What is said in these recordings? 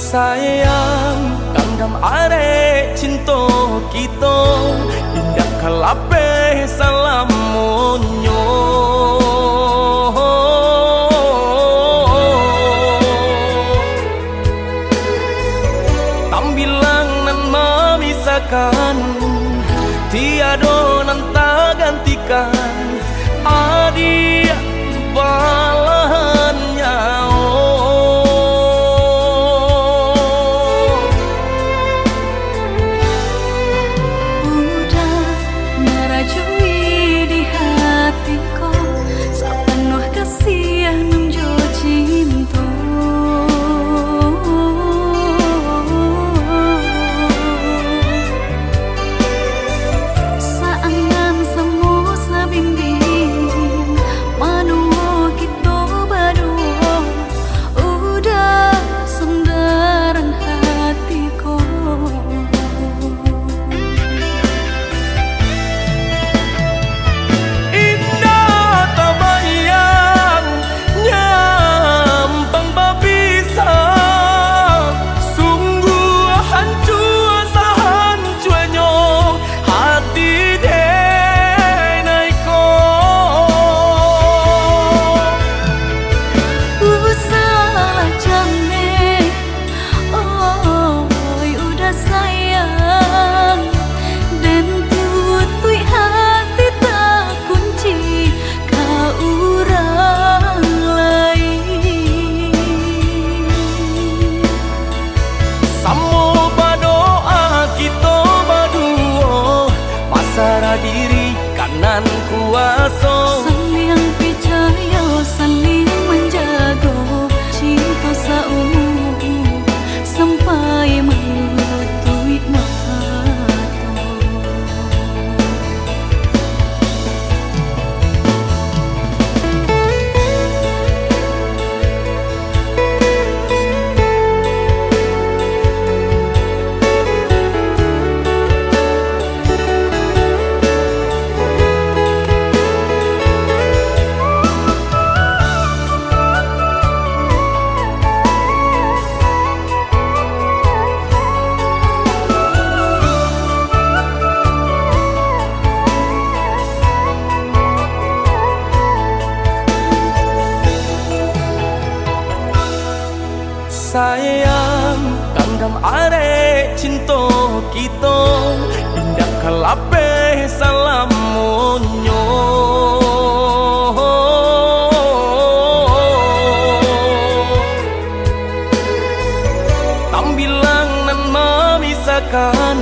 Sayang kandam are cinta kita indah kalape salamunyo tambilang nan memisahkan tiada nan tak gantikan adia balahannya diri kanan kuasa saling percaya saling menjaga cinta seumur sampai menutup mata. Sayang kandam are cinta kita indah kalape salamunyo tambilang nan memisahkan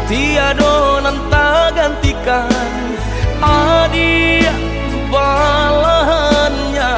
tiada nan tak gantikan adia balahannya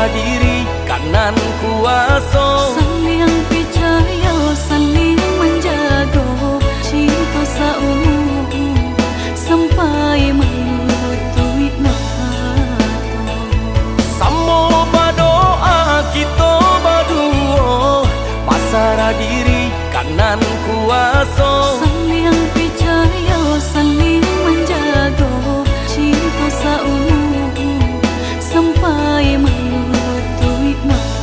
diri kanan kuasa saling percaya saling menjaga cinta seumur sampai menutup mata. Samo berdoa kita berdua pasrah diri kanan kuasa saling percaya saling menjaga saumu sampai melutui mata.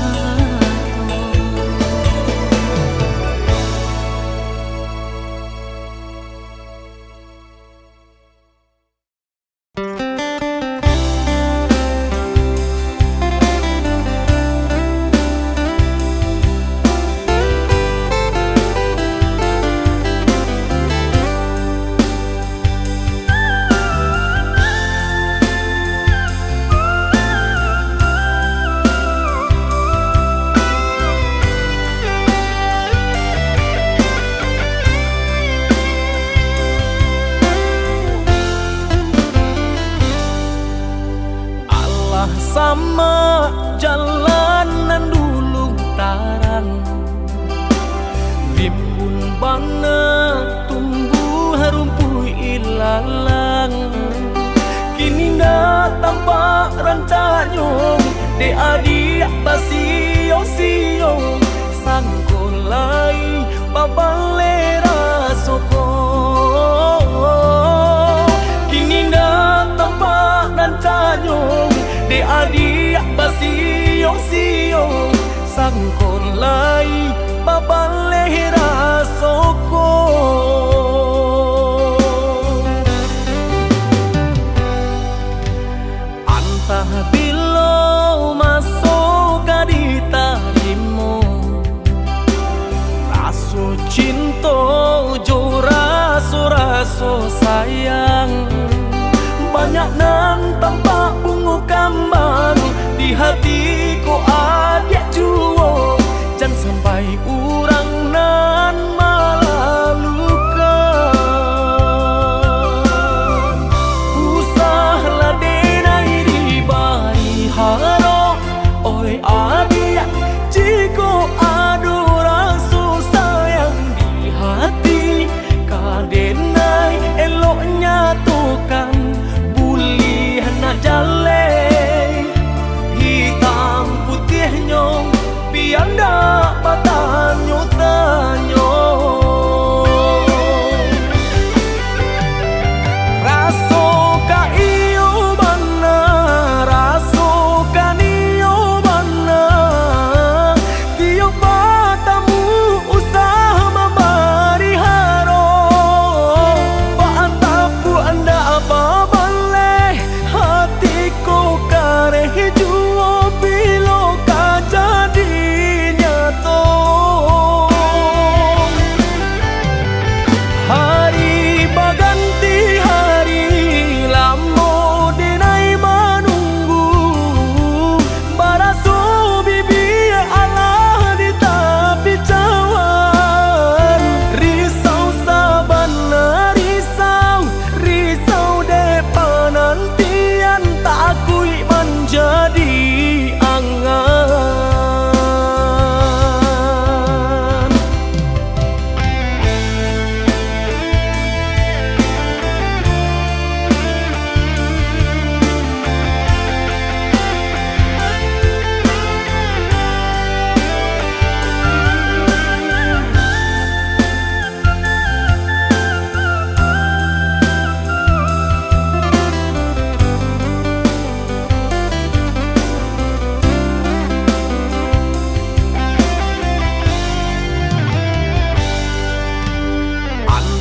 Sama jalanan dulu taran rimbun bana tumbuh rumput ilalang kini dah tampak rancanyong de adik basio-sio sangkolai babalera soko kini dah tampak rancanyong de adik basio-sio sangkolai babalera soko antah bilo masuk di tarimu raso cinta jo raso sayang banyak nan tampak bunga kambang di hatiku adik juo jangan sampai urang nan malah luka usahlah denai di bari haro oi adik jiko adu rasu sayang di hati kadenai eloknya tukan jale hitam putihnya pianda patanyo tanyo raso ka iyo bana raso ka niyo bana tiyo patamu usah mabari haro paantapu anda apa hatiku kareh juo bilo ka jadi nyato hari baganti hari lamo denai manunggu barasu bibi Allah di tapi cawan risau sabana risau depanan takui menjadi angan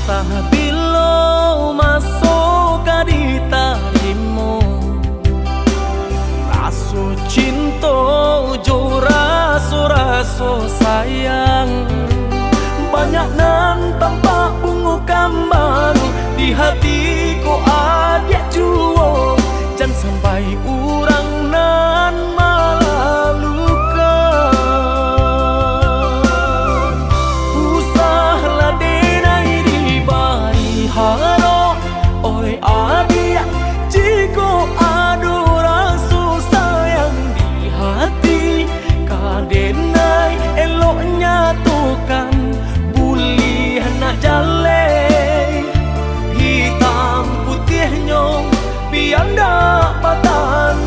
entah bilo masuk di tarimu raso cinta jo raso sayang banyak nan tampak bunga kambang di hatiku adik juo jangan sampai urang nan malah luka usahlah denai di bari haro oi adik jiko adu rasu sayang di hati kadenai eloknya tukan buli hana jale hitam putihnya pianda patan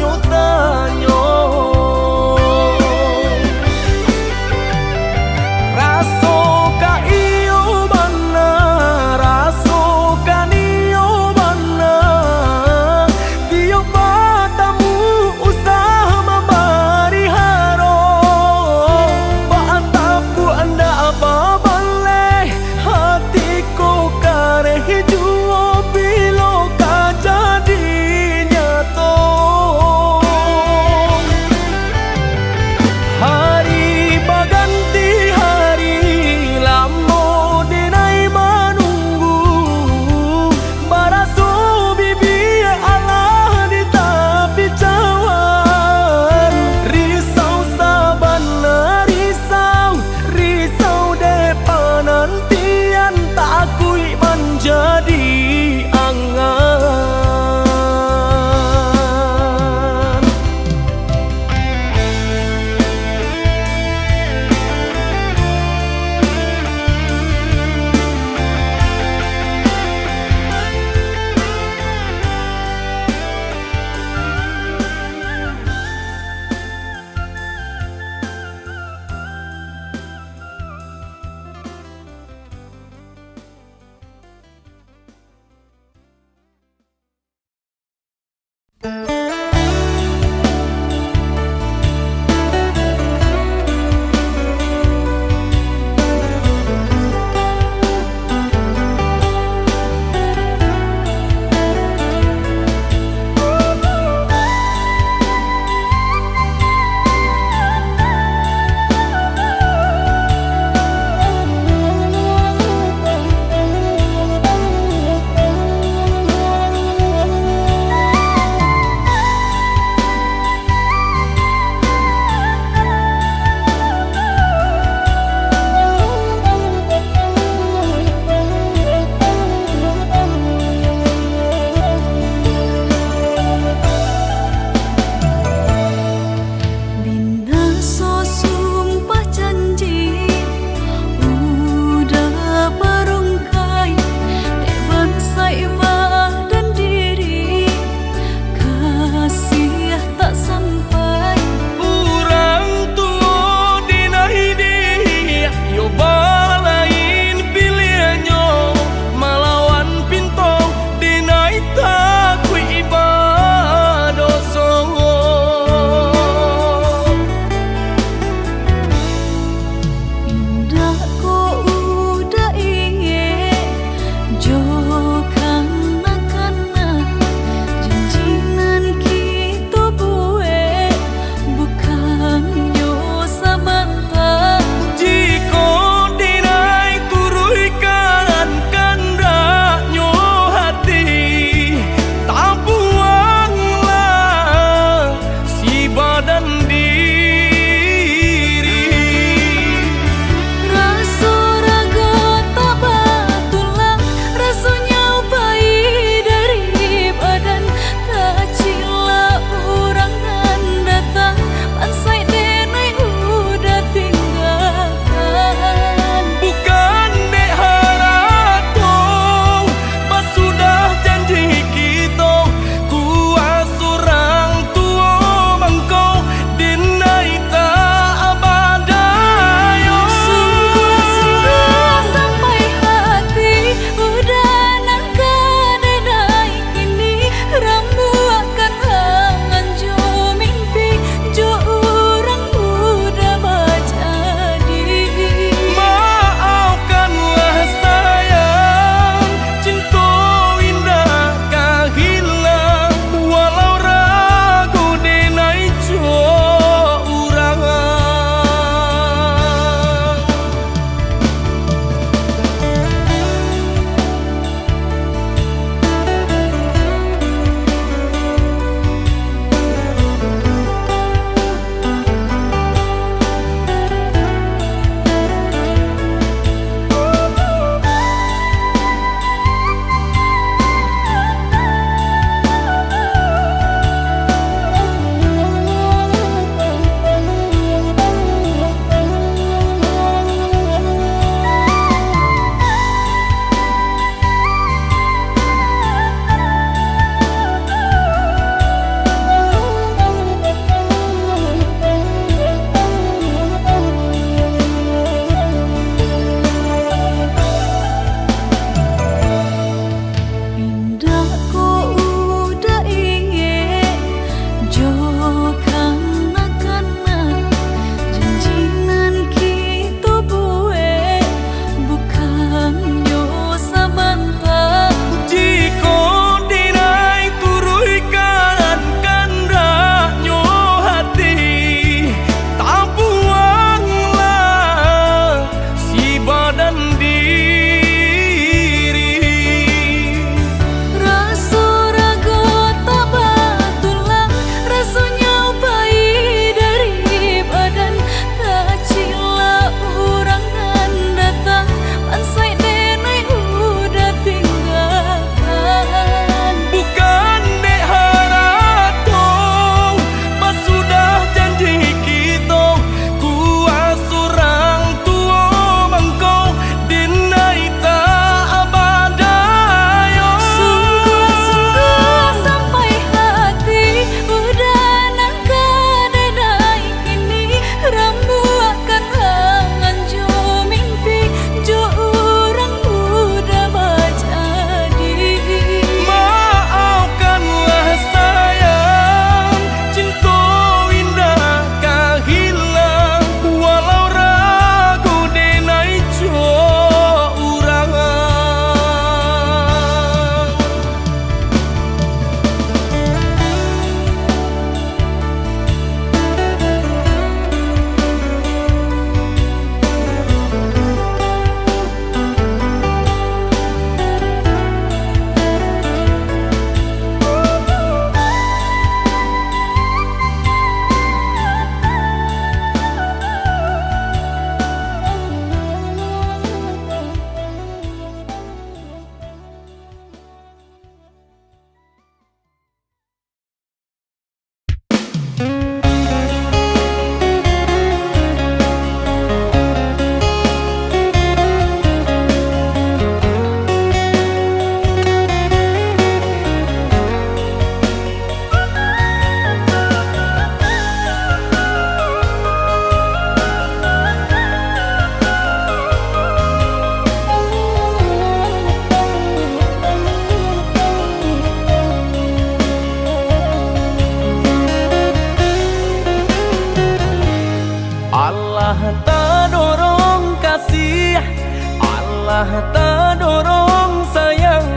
telah tak dorong sayang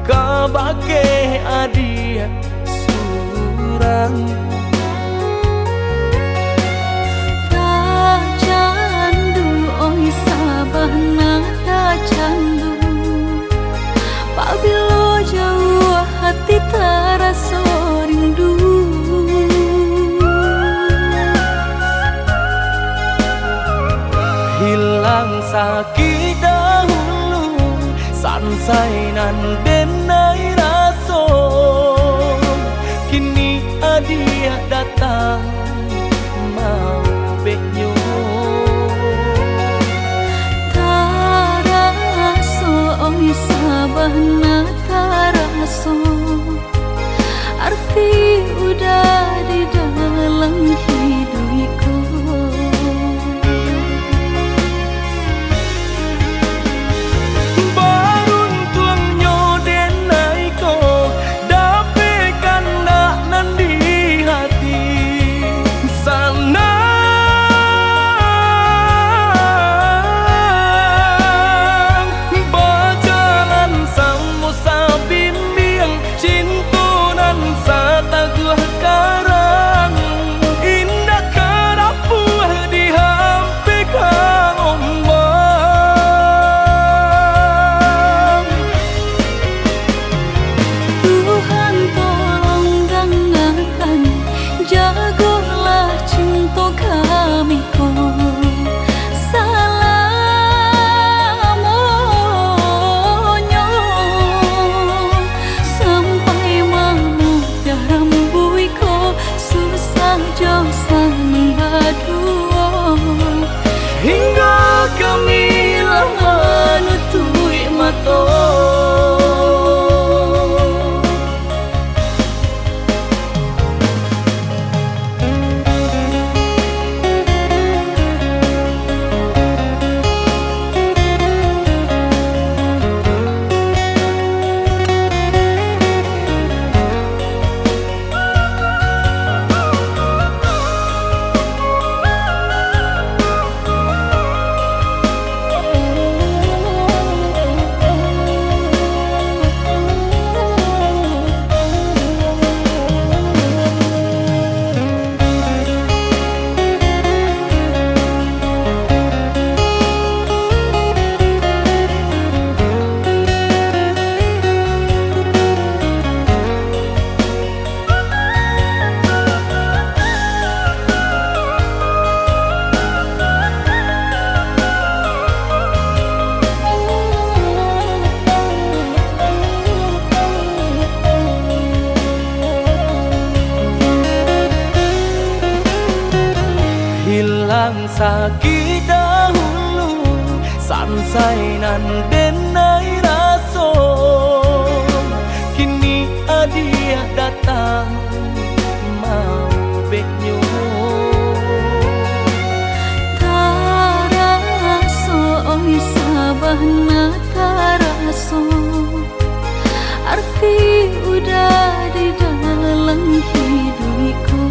kabake adia surang. Tak candu oi sabana tak candu, pabilo jauh hati terasa rindu. Hilang sakit dahulu sansainan denai raso, kini adia datang mau beknyo. Taraso oi sabana taraso, arti udah di dalam hidupku. Hingga kami lama nutui mata. Hilang sakit dahulu sansainan denai raso, kini adia datang mau beknyo. Taraso oi sabana taraso, arti udah di dalam hidupku.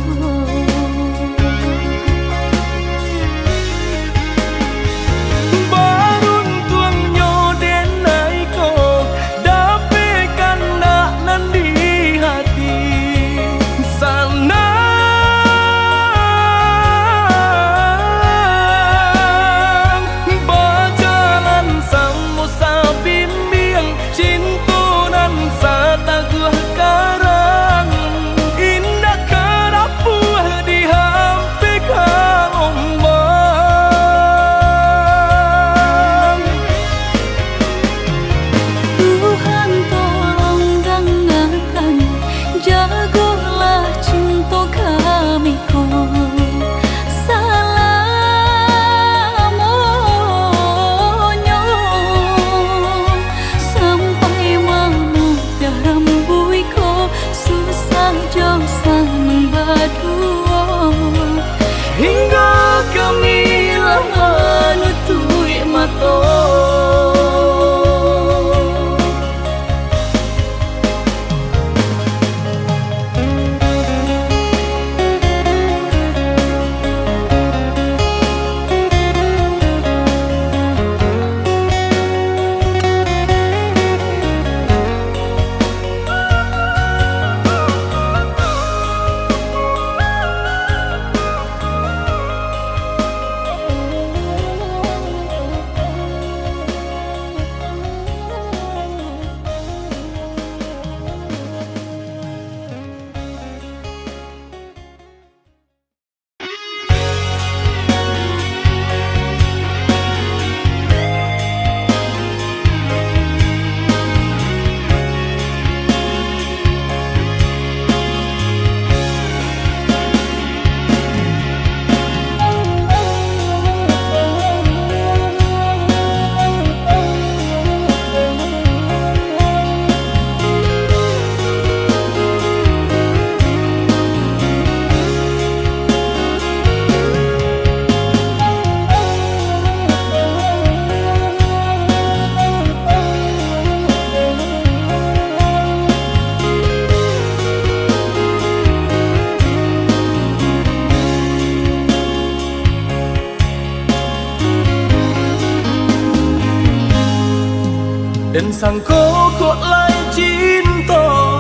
Dan sangko kok lai cinta,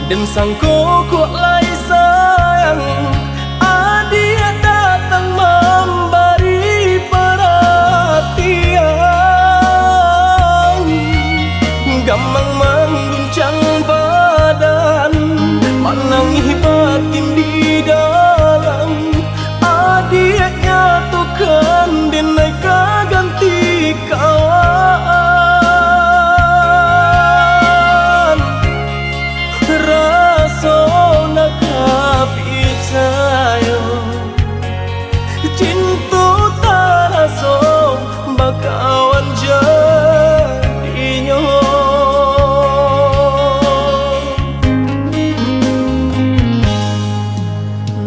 dan sangko kok lai sayang. Dia datang memberi perhatian, gampang mengguncang badan, menangis batin di dalam. Dia nyatukan dan naik ganti kawan. Rasa nak percaya, cinta tak rasa bakawan jadinya.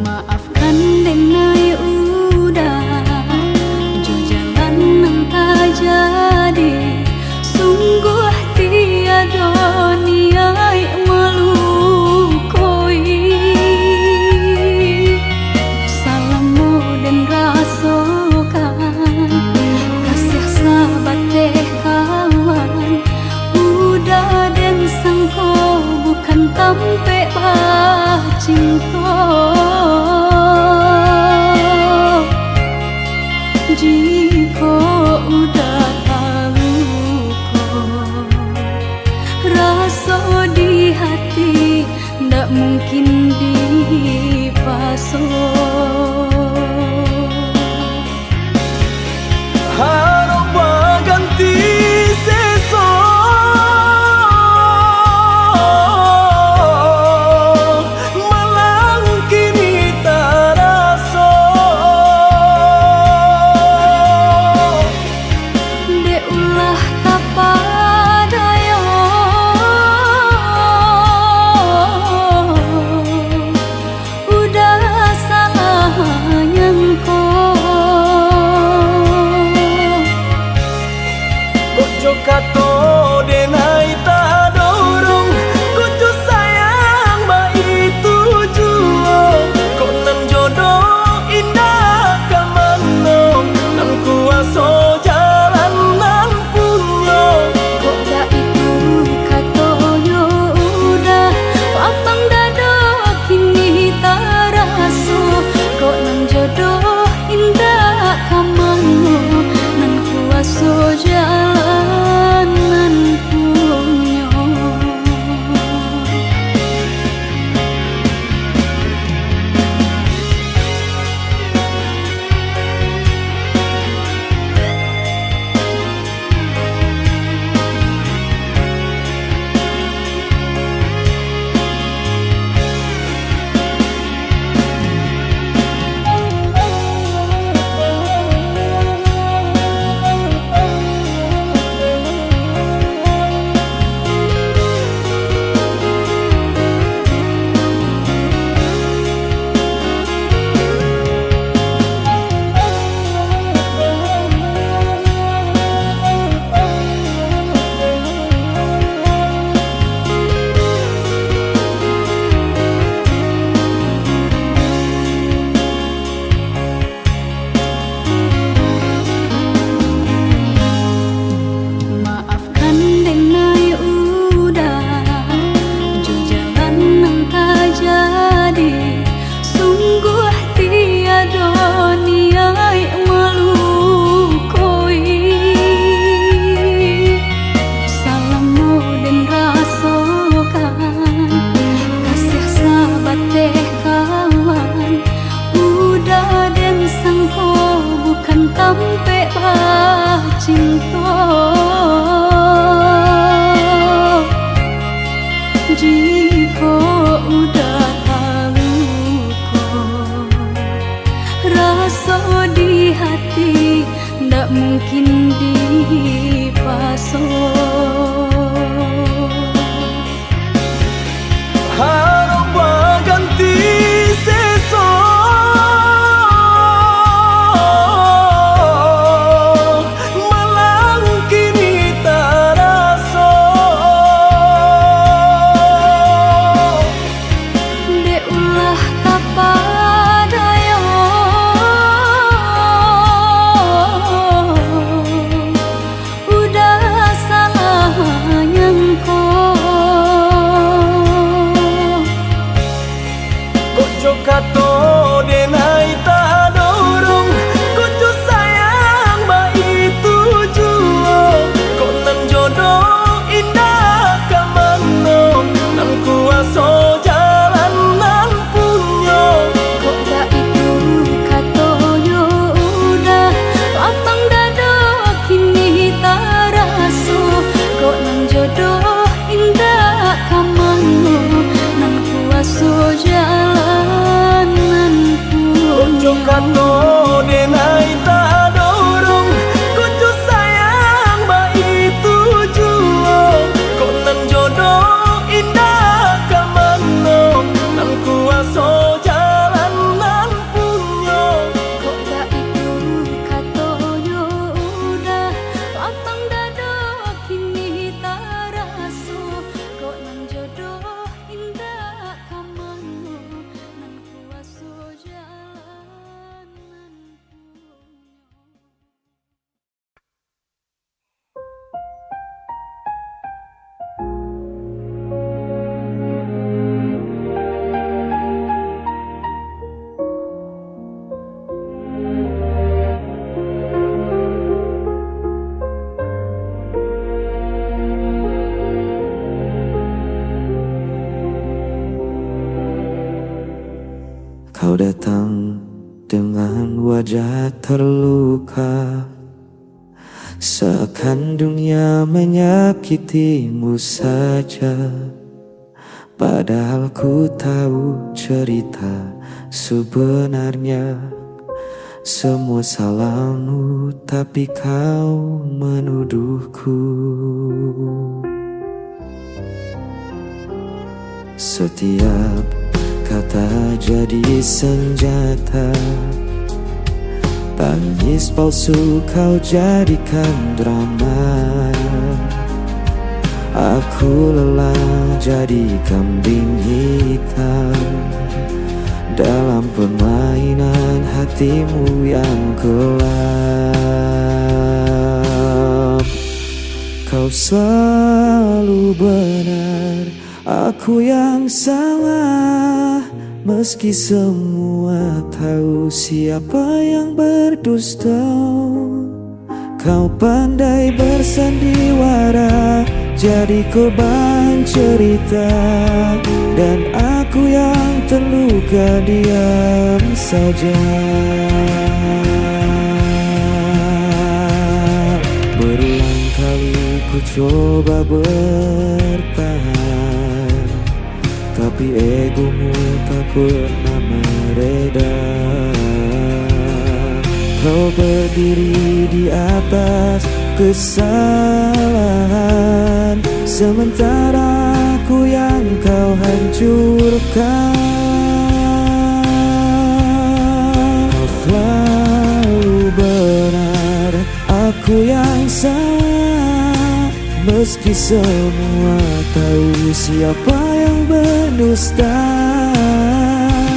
Maafkan denai udah jo jalan nang tak jadi, sungguh tiada niat melukoi. Salahmu dan rasakan kasih sahabat deh kawan. Udah dan sangko bukan tampe bah cinta. Jika udah tahu kok rasa di hati ndak mungkin dipasok. Harap berganti sesok, malang kini tak rasa. Dek ulah kapadaya, udah salah nyangko. Kojo kato denai tak dorong, kojo sayang ba itu jua. Kok nan jodoh indah kamano, nan kuaso jalan nan punya. Kok dah itu katonyo udah papang dado kini tak raso. Kok nang jodoh indah kamano, nan kuaso jalan Kau datang dengan wajah terluka, seakan dunia menyakitimu saja. Padahal ku tahu cerita sebenarnya. Semua salahmu tapi kau menuduhku. Setiap kata jadi senjata, tangis palsu kau jadikan drama. Aku lelah jadi kambing hitam dalam permainan hatimu yang gelap. Kau selalu benar, aku yang salah. Meski semua tahu siapa yang berdusta, kau pandai bersandiwara, jadi korban cerita. Dan aku yang terluka diam saja. Berulang kali ku coba bertahan, tapi egomu tak pernah mereda. Kau berdiri di atas kesalahan, sementara aku yang kau hancurkan. Kau selalu benar, aku yang salah. Meski semua tahu siapa yang berdusta,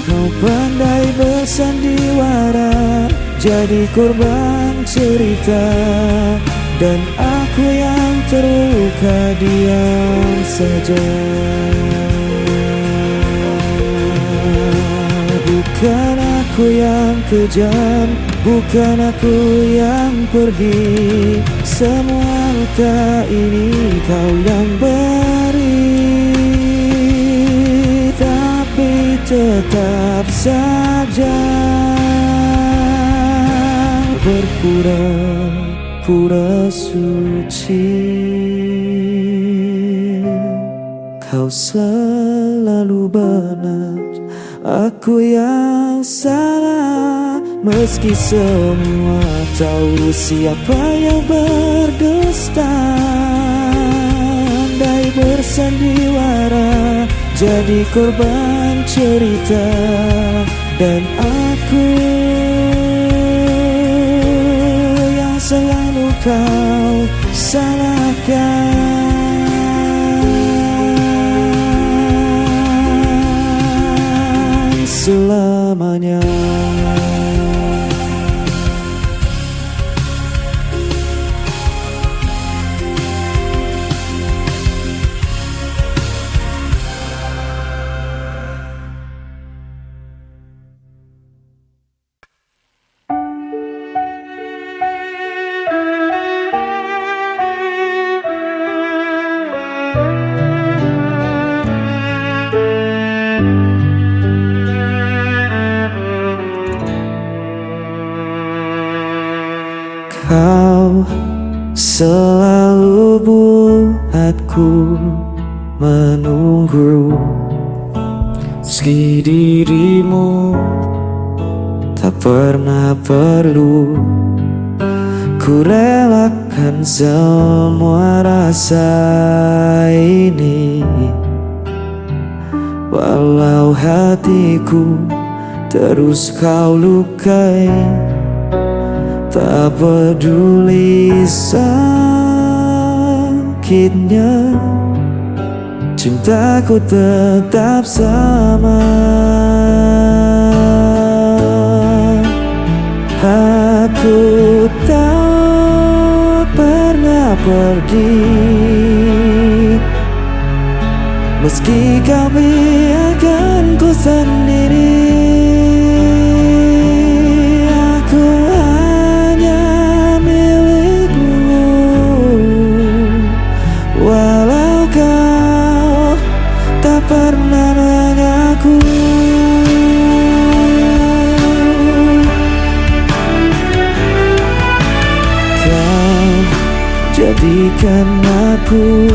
kau pandai bersandiwara, jadi korban cerita. Dan aku yang terluka diam saja. Bukan aku yang kejam, bukan aku yang pergi. Semua luka ini kau yang beri, tapi tetap saja berpura-pura suci. Kau selalu benar, aku yang salah. Meski semua tahu siapa yang berdusta, andai bersandiwara, jadi korban cerita. Dan aku yang selalu kau salahkan selamanya. Kau selalu buatku menunggu, meski dirimu tak pernah perlu. Ku relakan semua rasa ini, walau hatiku terus kau lukai. Tak peduli sakitnya, cintaku tetap sama. Aku tak pernah pergi, meski kau biarkan ku sendiri. Pernah mengaku jadikan aku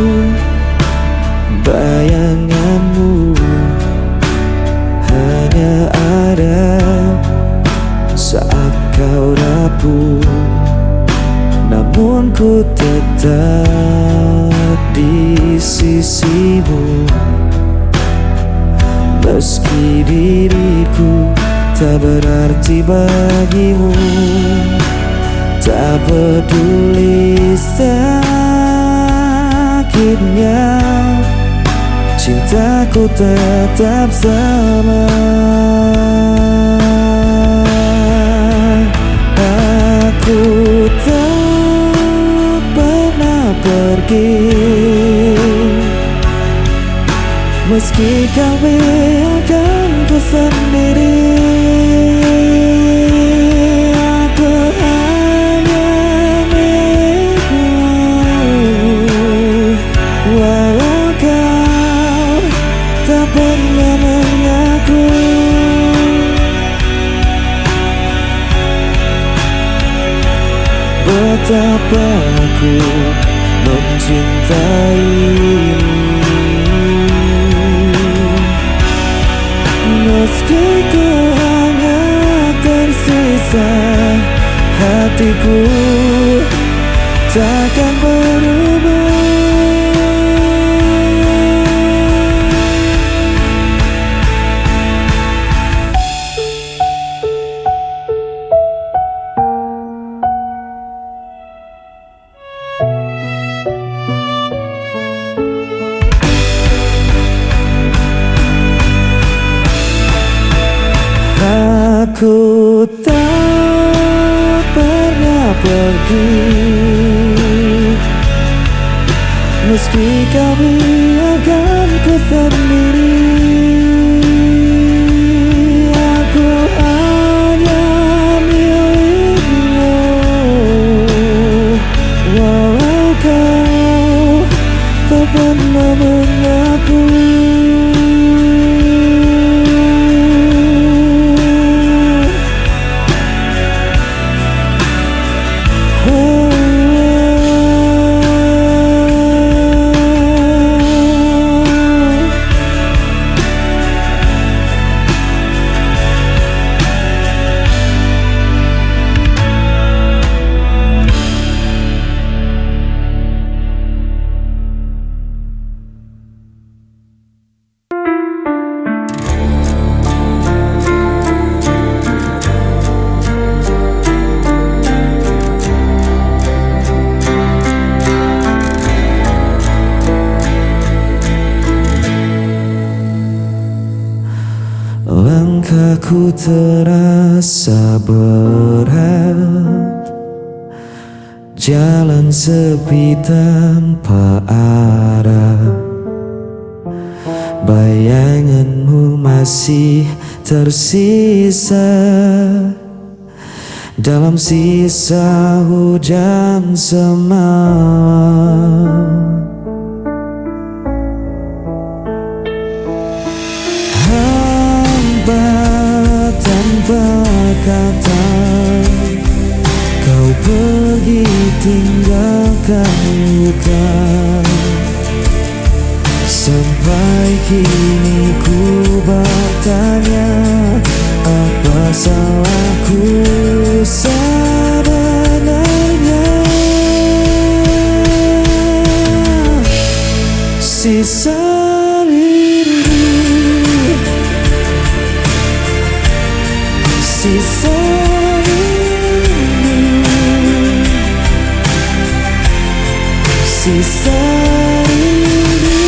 bayanganmu. Hanya ada saat kau rapuh, namun ku tetap di sisimu. Meski diriku tak berarti bagimu, tak peduli sakitnya, cintaku tetap sama. Aku tak pernah pergi, meski kau biarkanku sendiri. Aku hanya milikmu, walau kau tak pernah mengaku. Betapa aku mencintaimu, meski ku hanya tersisa, hatiku takkan berubah. Aku tak pernah pergi, meski kau biarkanku sendiri. Aku hanya milikmu, walau kau tak pernah mengaku. Langkahku terasa berat, jalan sepi tanpa arah. Bayanganmu masih tersisa dalam sisa hujan semalam. Tanpa kata kau pergi tinggalkan luka, sampai kini ku bertanya, apa salahku sebenarnya? Sisa sisa rindu, sisa rindu.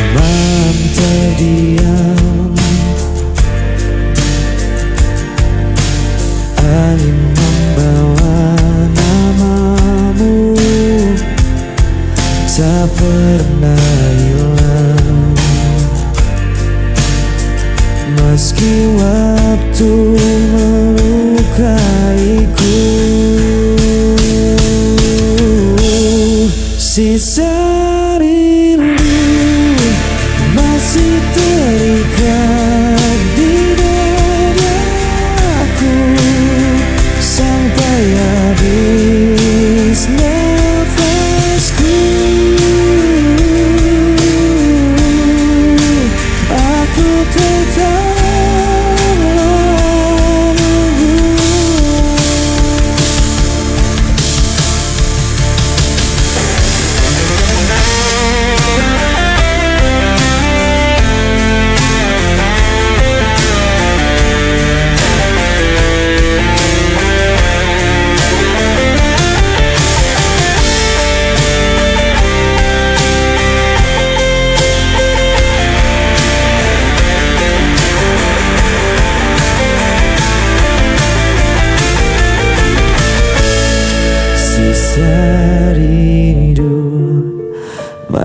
Malam terdiam, angin membawa namamu, tak pernah hilang. Meski waktu melukaiku, sisa rindu.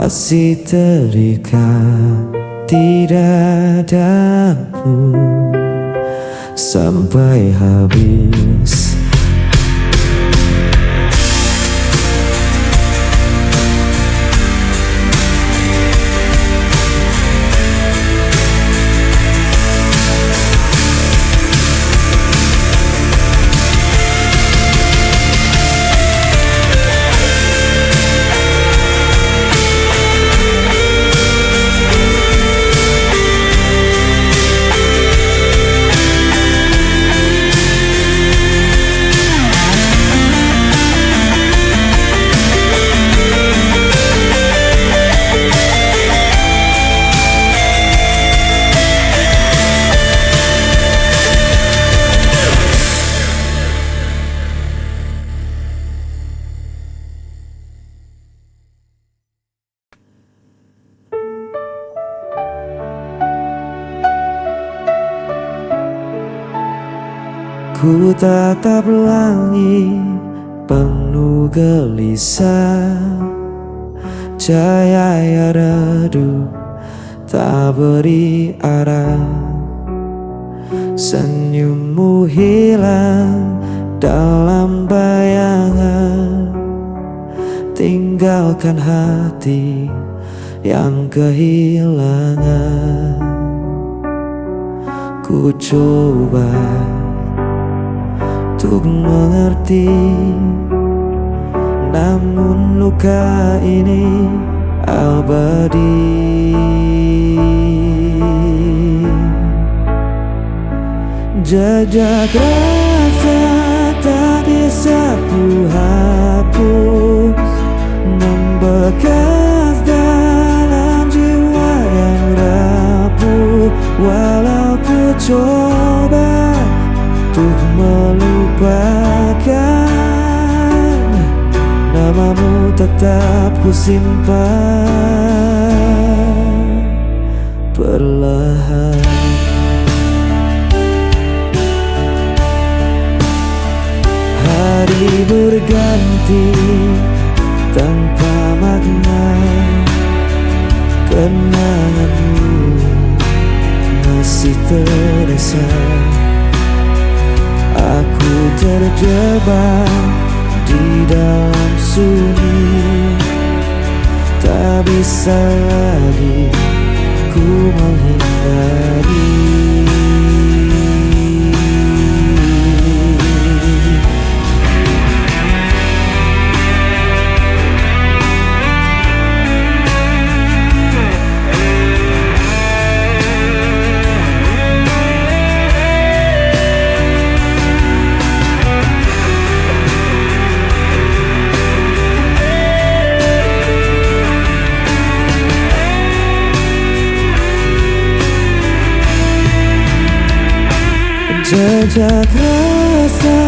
masih terikat, tidak ada pun sampai habis. Ku tatap langit penuh gelisah, cahaya redup tak beri arah. Senyummu hilang dalam bayangan, tinggalkan hati yang kehilangan. Ku coba untuk mengerti, namun luka ini abadi. Jejak rasa tak bisa ku hapus, membekas dalam jiwa yang rapuh. Walau ku coba untuk melupakan, namamu tetap ku simpan perlahan. Hari berganti tanpa makna, kenanganmu masih terasa. Aku terjebak di dalam sunyi, tak bisa lagi ku menghindari. Jejak rasa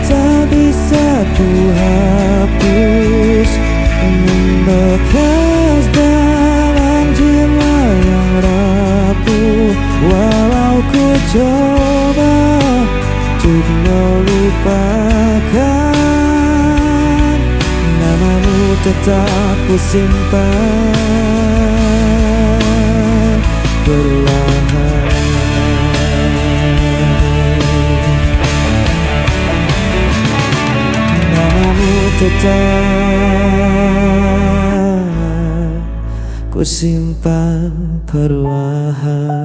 tak bisa ku hapus, membekas dalam jiwa yang rapuh. Walau ku coba untuk melupakan, namamu tetap ku simpan perlahan. Tetap ku simpan perlahan.